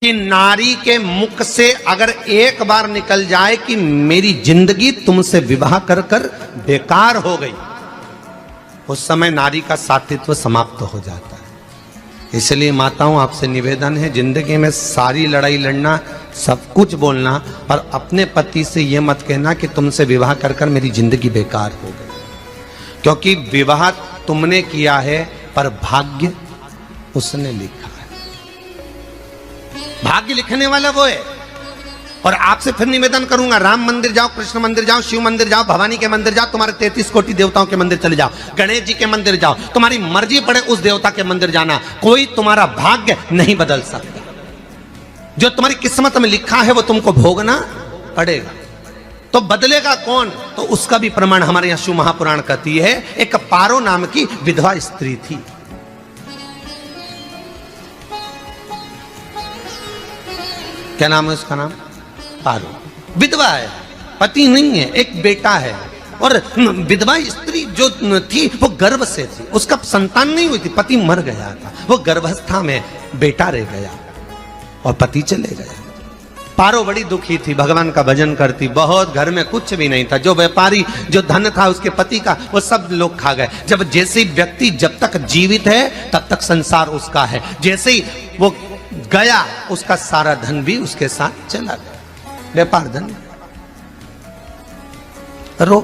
कि नारी के मुख से अगर एक बार निकल जाए कि मेरी जिंदगी तुमसे विवाह कर कर बेकार हो गई, उस समय नारी का साथित्व समाप्त हो जाता है। इसलिए माताओं, आपसे निवेदन है, जिंदगी में सारी लड़ाई लड़ना, सब कुछ बोलना, पर अपने पति से यह मत कहना कि तुमसे विवाह कर कर मेरी जिंदगी बेकार हो गई, क्योंकि विवाह तुमने किया है पर भाग्य उसने लिखा है। भाग्य लिखने वाला वो है। और आपसे फिर निवेदन करूंगा, राम मंदिर जाओ, कृष्ण मंदिर जाओ, शिव मंदिर जाओ, भवानी के मंदिर जाओ, तुम्हारे 33 कोटि देवताओं के मंदिर चले जाओ, गणेश जी के मंदिर जाओ, तुम्हारी मर्जी पड़े उस देवता के मंदिर जाना, कोई तुम्हारा भाग्य नहीं बदल सकता। जो तुम्हारी किस्मत में लिखा है वो तुमको भोगना पड़ेगा। तो बदलेगा कौन? तो उसका भी प्रमाण हमारे यहां शिव महापुराण कहती है। एक पारो नाम की विधवा स्त्री थी। क्या नाम है उसका? नाम पारो। विधवा है, पति नहीं है, एक बेटा है। और विधवा स्त्री जो थी वो गर्भ से थी, उसका संतान नहीं हुई थी, पति मर गया था, वो गर्भावस्था में बेटा रह गया और पति चले गया। पारो बड़ी दुखी थी, भगवान का भजन करती बहुत, घर में कुछ भी नहीं था, जो व्यापारी जो धन था उसके पति का वो सब लोग खा गए। जब जैसे व्यक्ति जब तक जीवित है तब तक संसार उसका है, जैसे ही वो गया उसका सारा धन भी उसके साथ चला गया, व्यापार धन। रो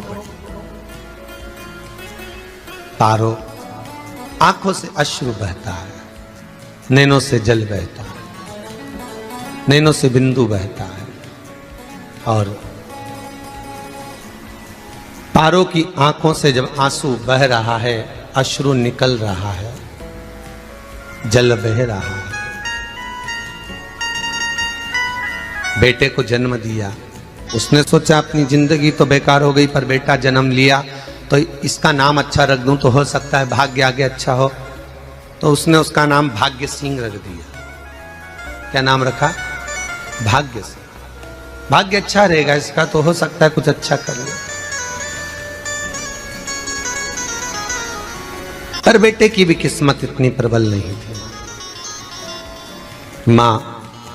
पारो, आंखों से अश्रु बहता है, नैनों से जल बहता है, नैनों से बिंदु बहता है। और पारो की आंखों से जब आंसू बह रहा है, अश्रु निकल रहा है, जल बह रहा है। बेटे को जन्म दिया, उसने सोचा अपनी जिंदगी तो बेकार हो गई, पर बेटा जन्म लिया तो इसका नाम अच्छा रख दूं तो हो सकता है भाग्य आगे अच्छा हो। तो उसने उसका नाम भाग्य सिंह रख दिया। क्या नाम रखा? भाग्य सिंह। भाग्य अच्छा रहेगा इसका, तो हो सकता है कुछ अच्छा कर ले। पर बेटे की भी किस्मत इतनी प्रबल नहीं थी। मां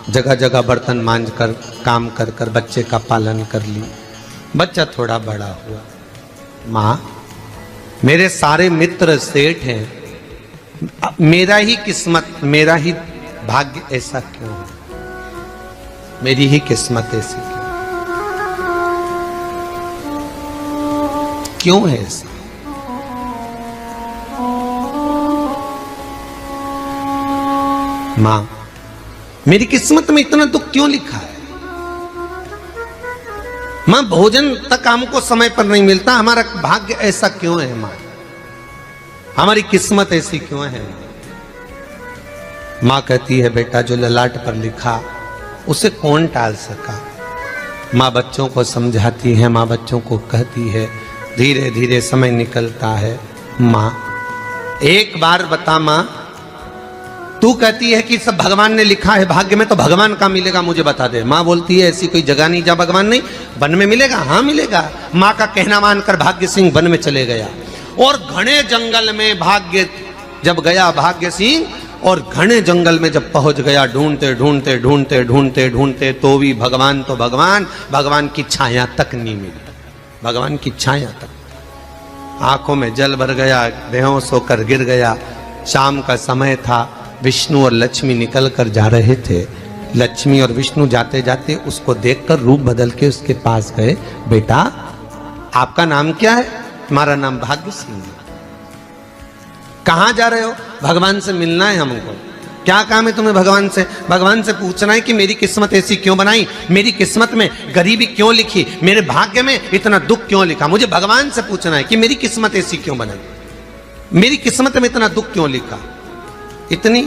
जगह जगह बर्तन मांझ कर काम कर कर बच्चे का पालन कर ली। बच्चा थोड़ा बड़ा हुआ। मां, मेरे सारे मित्र सेठ हैं, मेरा ही किस्मत, मेरा ही भाग्य ऐसा क्यों है? मेरी ही किस्मत ऐसी क्यों है? ऐसा मां, मेरी किस्मत में इतना दुख क्यों लिखा है? मां, भोजन तक हमको समय पर नहीं मिलता, हमारा भाग्य ऐसा क्यों है? मां, हमारी किस्मत ऐसी क्यों है? मां कहती है, बेटा जो ललाट पर लिखा उसे कौन टाल सका? मां बच्चों को समझाती है, मां बच्चों को कहती है, धीरे धीरे समय निकलता है। मां, एक बार बता मां, तू कहती है कि सब भगवान ने लिखा है भाग्य में, तो भगवान का मिलेगा मुझे बता दे। मां बोलती है, ऐसी कोई जगह नहीं जहां भगवान नहीं। वन में मिलेगा? हाँ मिलेगा। मां का कहना मानकर भाग्य सिंह वन में चले गया और घने जंगल में भाग्य जब गया भाग्य सिंह, और घने जंगल में जब पहुंच गया, ढूंढते ढूंढते ढूंढते ढूंढते ढूंढते तो भी भगवान तो भगवान, भगवान की छाया तक नहीं मिली। भगवान की छाया तक। आंखों में जल भर गया, बेहोश होकर गिर गया। शाम का समय था, विष्णु और लक्ष्मी निकल कर जा रहे थे। लक्ष्मी और विष्णु जाते जाते उसको देखकर रूप बदल के उसके पास गए। बेटा, आपका नाम क्या है? तुम्हारा नाम भाग्य सिंह है। कहां जा रहे हो? भगवान से मिलना है हमको। क्या काम है तुम्हें भगवान से? भगवान से पूछना है कि मेरी किस्मत ऐसी क्यों बनाई, मेरी किस्मत में गरीबी क्यों लिखी, मेरे भाग्य में इतना दुख क्यों लिखा। मुझे भगवान से पूछना है कि मेरी किस्मत ऐसी क्यों बनाई, मेरी किस्मत में इतना दुख क्यों लिखा। इतनी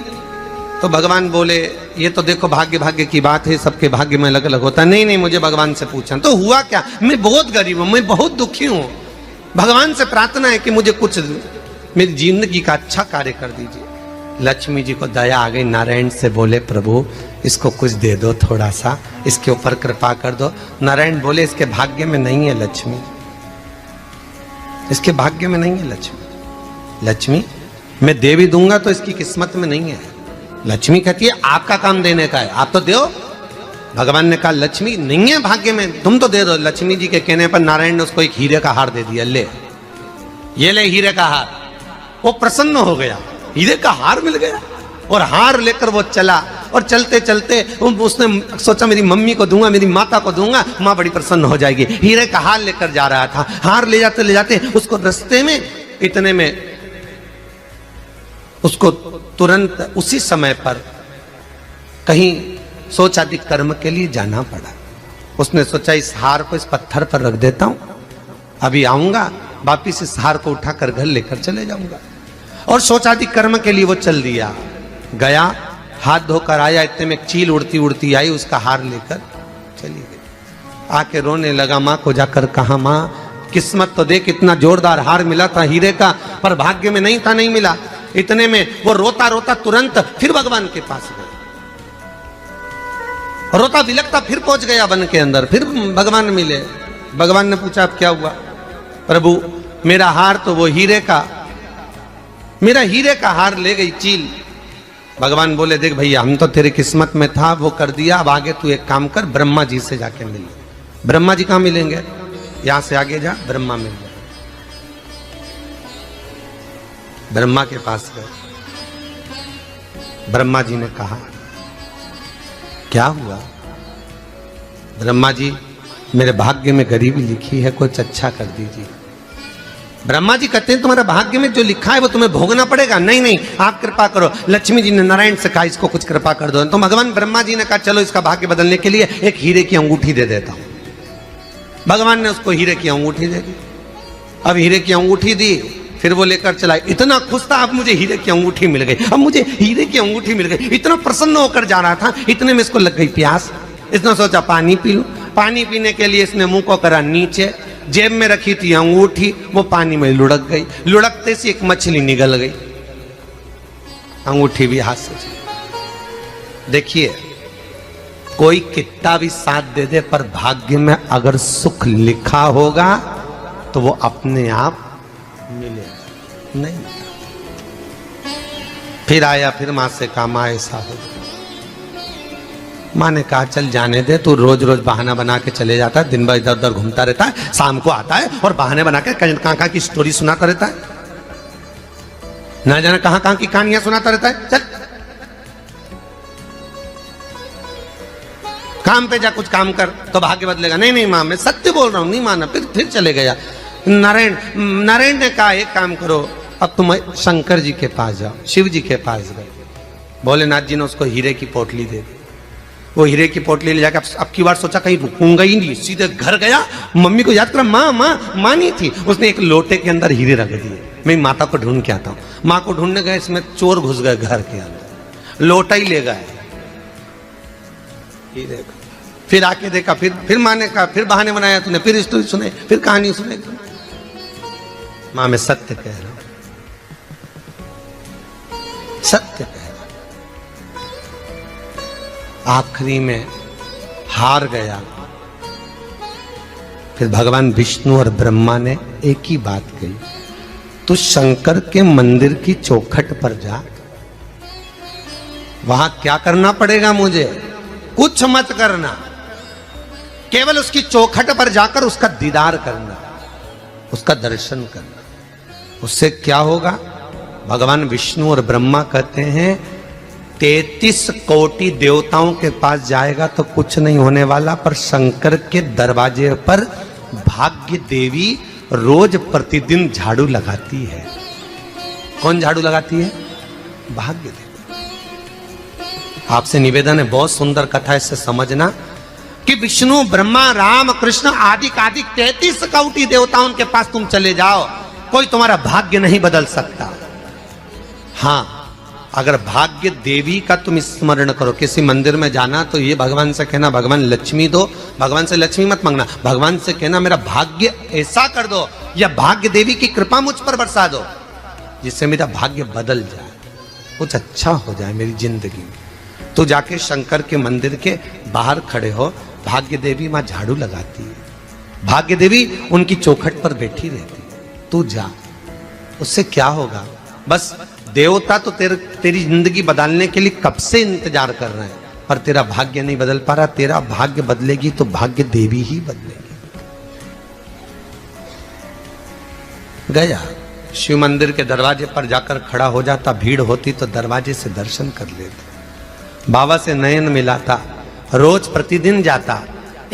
तो भगवान बोले, ये तो देखो भाग्य भाग्य की बात है, सबके भाग्य में अलग अलग होता है। नहीं नहीं, मुझे भगवान से पूछना। तो हुआ क्या? मैं बहुत गरीब हूं, मैं बहुत दुखी हूं, भगवान से प्रार्थना है कि मुझे कुछ मेरी जिंदगी का अच्छा कार्य कर दीजिए। लक्ष्मी जी को दया आ गई, नारायण से बोले, प्रभु इसको कुछ दे दो, थोड़ा सा इसके ऊपर कृपा कर दो। नारायण बोले, इसके भाग्य में नहीं है लक्ष्मी, इसके भाग्य में नहीं है लक्ष्मी। लक्ष्मी मैं देवी दूंगा तो इसकी किस्मत में नहीं है। लक्ष्मी कहती है आपका काम देने का है, आप तो दो। भगवान ने कहा लक्ष्मी नहीं है भाग्य में, तुम तो दे दो। लक्ष्मी जी के कहने पर नारायण ने उसको एक हीरे का हार दे दिया, ले ये ले हीरे का हार। वो प्रसन्न हो गया, हीरे का हार मिल गया। और हार लेकर वो चला, और चलते चलते उसने सोचा मेरी मम्मी को दूंगा, मेरी माता को दूंगा, माँ बड़ी प्रसन्न हो जाएगी। हीरे का हार लेकर जा रहा था। हार ले जाते उसको रास्ते में इतने में उसको तुरंत उसी समय पर कहीं सोचादि कर्म के लिए जाना पड़ा। उसने सोचा इस हार को इस पत्थर पर रख देता हूं, अभी आऊंगा वापिस इस हार को उठाकर घर लेकर चले जाऊंगा। और सोचादि कर्म के लिए वो चल दिया। गया, हाथ धोकर आया, इतने में चील उड़ती उड़ती आई, उसका हार लेकर चली गई। आके रोने लगा, माँ को जाकर कहा माँ किस्मत तो देख, इतना जोरदार हार मिला था हीरे का, पर भाग्य में नहीं था, नहीं मिला। इतने में वो रोता रोता तुरंत फिर भगवान के पास गया, रोता बिलखता फिर पहुंच गया वन के अंदर। फिर भगवान मिले। भगवान ने पूछा अब क्या हुआ? प्रभु मेरा हार तो वो हीरे का, मेरा हीरे का हार ले गई चील। भगवान बोले देख भैया हम तो तेरी किस्मत में था, वो कर दिया, अब आगे तू एक काम कर, ब्रह्मा जी से जाके मिल। ब्रह्मा जी कहां मिलेंगे? यहां से आगे जा, ब्रह्मा मिल जाए। ब्रह्मा के पास गए। ब्रह्मा जी ने कहा क्या हुआ? ब्रह्मा जी मेरे भाग्य में गरीबी लिखी है, कुछ अच्छा कर दीजिए। ब्रह्मा जी कहते हैं तुम्हारे भाग्य में जो लिखा है वो तुम्हें भोगना पड़ेगा। नहीं नहीं आप कृपा करो। लक्ष्मी जी ने नारायण से कहा इसको कुछ कृपा कर दो। तो भगवान ब्रह्मा जी ने कहा चलो इसका भाग्य बदलने के लिए एक हीरे की अंगूठी दे देता हूं। भगवान ने उसको हीरे की अंगूठी दे दी। अब हीरे की अंगूठी दी, फिर वो लेकर चला। इतना खुश था, अब मुझे हीरे की अंगूठी मिल गई, अब मुझे हीरे की अंगूठी मिल गई। इतना प्रसन्न होकर जा रहा था, इतने में इसको लग गई प्यास। इसने सोचा पानी पी लूं। पानी पीने के लिए इसने मुंह को करा नीचे, जेब में रखी थी अंगूठी, वो पानी में लुढ़क गई। लुढ़कते से एक मछली निगल गई, अंगूठी भी हाथ से चली। देखिए कोई कितना भी साथ दे दे, पर भाग्य में अगर सुख लिखा होगा तो वो अपने आप मिलेगा, नहीं। फिर आया, फिर मां से कहा मां ऐसा हो। मां ने कहा चल जाने दे, तू रोज रोज बहाना बना के चले जाता है, दिन भर इधर उधर घूमता रहता है, शाम को आता है और बहाने बना के कहां की स्टोरी सुनाता रहता है, ना जाने कहां की कहानियां सुनाता रहता है। चल काम पे जा, कुछ काम कर तो भाग्य बदलेगा। नहीं नहीं मां मैं सत्य बोल रहा हूं, नहीं माना। फिर चले गया। नारायण ने कहा एक काम करो, अब तुम शंकर जी के पास जाओ। शिव जी के पास गए। भोलेनाथ जी ने उसको हीरे की पोटली दे दी। वो हीरे की पोटली ले जाकर अब की बार सोचा कहीं रुकूंगा ही नहीं, सीधे घर गया। मम्मी को याद करा, माँ नहीं थी। उसने एक लोटे के अंदर हीरे रख दिए। मैं माता को ढूंढ के आता हूँ। माँ को ढूंढने गए, इसमें चोर घुस गए घर के अंदर, लोटा ही ले गए हीरे। फिर आके देखा, फिर माँ ने कहा, फिर बहाने बनाया तूने, फिर स्टोरी सुने, फिर कहानी सुने। माँ मैं सत्य कह रहा हूं, सत्य कह रहा हूं। आखिरी में हार गया। फिर भगवान विष्णु और ब्रह्मा ने एक ही बात कही, तू शंकर के मंदिर की चौखट पर जा। वहां क्या करना पड़ेगा मुझे? कुछ मत करना, केवल उसकी चौखट पर जाकर उसका दीदार करना, उसका दर्शन करना। उससे क्या होगा? भगवान विष्णु और ब्रह्मा कहते हैं 33 कोटि देवताओं के पास जाएगा तो कुछ नहीं होने वाला, पर शंकर के दरवाजे पर भाग्य देवी रोज प्रतिदिन झाड़ू लगाती है। कौन झाड़ू लगाती है? भाग्य देवी। आपसे निवेदन है, बहुत सुंदर कथा, इससे समझना कि विष्णु ब्रह्मा राम कृष्ण आदि 33 कोटि देवताओं के पास तुम चले जाओ, कोई तुम्हारा भाग्य नहीं बदल सकता। हां अगर भाग्य देवी का तुम स्मरण करो, किसी मंदिर में जाना तो ये भगवान से कहना भगवान लक्ष्मी दो, भगवान से लक्ष्मी मत मांगना, भगवान से कहना मेरा भाग्य ऐसा कर दो, या भाग्य देवी की कृपा मुझ पर बरसा दो जिससे मेरा भाग्य बदल जाए, कुछ अच्छा हो जाए मेरी जिंदगी में। तो जाके शंकर के मंदिर के बाहर खड़े हो, भाग्य देवी मां झाड़ू लगाती है, भाग्य देवी उनकी चौखट पर बैठी रहती है। तू जा, उससे क्या होगा? बस देवता तो तेरी जिंदगी बदलने के लिए कब से इंतजार कर रहे हैं, पर तेरा भाग्य नहीं बदल पा रहा। तेरा भाग्य बदलेगी तो भाग्य देवी ही बदलेगी। गया शिव मंदिर के दरवाजे पर जाकर खड़ा हो जाता, भीड़ होती तो दरवाजे से दर्शन कर लेता, बाबा से नयन मिलाता, रोज प्रतिदिन जाता।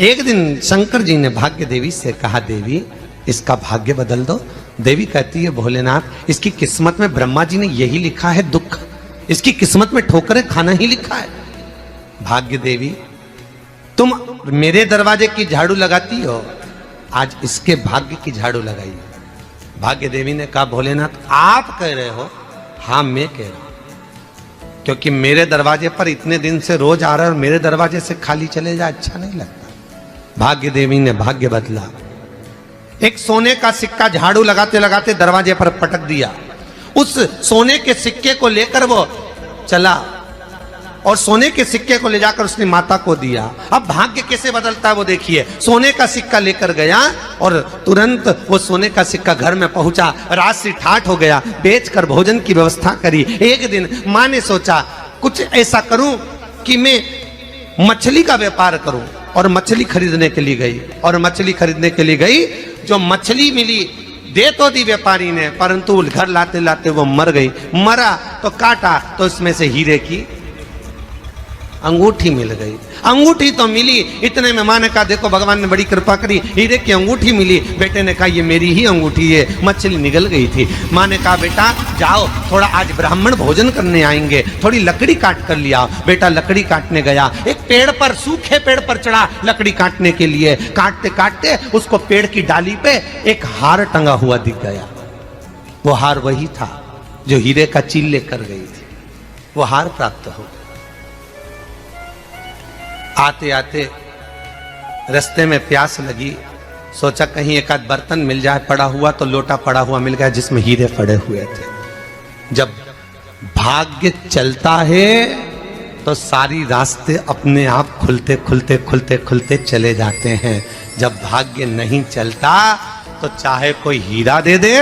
एक दिन शंकर जी ने भाग्य देवी से कहा, देवी इसका भाग्य बदल दो। देवी कहती है, भोलेनाथ इसकी किस्मत में ब्रह्मा जी ने यही लिखा है दुख, इसकी किस्मत में ठोकरें खाना ही लिखा है। भाग्य देवी तुम मेरे दरवाजे की झाड़ू लगाती हो, आज इसके भाग्य की झाड़ू लगाई। भाग्य देवी ने कहा, भोलेनाथ आप कह रहे हो? हाँ मैं कह रहा हूं, क्योंकि मेरे दरवाजे पर इतने दिन से रोज आ रहा है और मेरे दरवाजे से खाली चले जाए अच्छा नहीं लगता। भाग्य देवी ने भाग्य बदला, एक सोने का सिक्का झाड़ू लगाते लगाते दरवाजे पर पटक दिया। उस सोने के सिक्के को लेकर वो चला और सोने के सिक्के को ले जाकर उसने माता को दिया। अब भाग्य कैसे बदलता है वो देखिए। सोने का सिक्का लेकर गया और तुरंत वो सोने का सिक्का घर में पहुंचा। रात से ठाठ हो गया, बेचकर भोजन की व्यवस्था करी। एक दिन माँ ने सोचा कुछ ऐसा करूं कि मैं मछली का व्यापार करूं, और मछली खरीदने के लिए गई। और मछली खरीदने के लिए गई, जो मछली मिली दे तो दी व्यापारी ने, परंतु घर लाते लाते वो मर गई। मरा तो काटा तो इसमें से हीरे की अंगूठी मिल गई। अंगूठी तो मिली, इतने में माँ ने कहा, देखो भगवान ने बड़ी कृपा करी, हीरे की अंगूठी मिली। बेटे ने कहा, ये मेरी ही अंगूठी है। मछली निगल गई थी। माँ ने कहा, बेटा जाओ, थोड़ा आज ब्राह्मण भोजन करने आएंगे, थोड़ी लकड़ी काट कर लिया। बेटा लकड़ी काटने गया, एक पेड़ पर, सूखे पेड़ पर चढ़ा लकड़ी काटने के लिए। काटते काटते उसको पेड़ की डाली पे एक हार टंगा हुआ दिख गया। वो हार वही था जो हीरे का चील लेकर गई थी। वो हार प्राप्त हो गया। आते आते रास्ते में प्यास लगी, सोचा कहीं एक आध बर्तन मिल जाए पड़ा हुआ, तो लोटा पड़ा हुआ मिल गया जिसमें हीरे पड़े हुए थे। जब भाग्य चलता है तो सारी रास्ते अपने आप खुलते खुलते खुलते खुलते चले जाते हैं। जब भाग्य नहीं चलता तो चाहे कोई हीरा दे दे,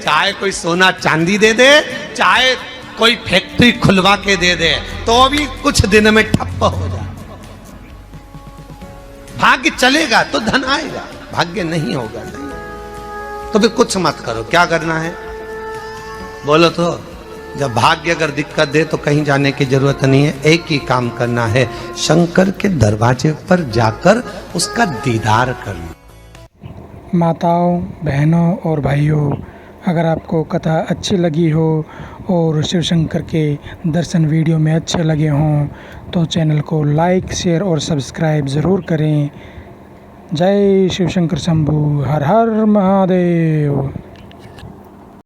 चाहे कोई सोना चांदी दे दे, चाहे कोई फैक्ट्री खुलवा के दे दे, तो भी कुछ दिन में ठप्प हो जाए। भाग्य चलेगा तो धन आएगा, भाग्य नहीं होगा नहीं। तो फिर कुछ मत करो, क्या करना है बोलो तो। जब भाग्य अगर दिक्कत दे तो कहीं जाने की जरूरत नहीं है, एक ही काम करना है, शंकर के दरवाजे पर जाकर उसका दीदार करना। माताओं, बहनों और भाइयों, अगर आपको कथा अच्छी लगी हो और शिव शंकर के दर्शन वीडियो में अच्छे लगे हों तो चैनल को लाइक, शेयर और सब्सक्राइब ज़रूर करें। जय शिव शंकर शंभू, हर हर महादेव।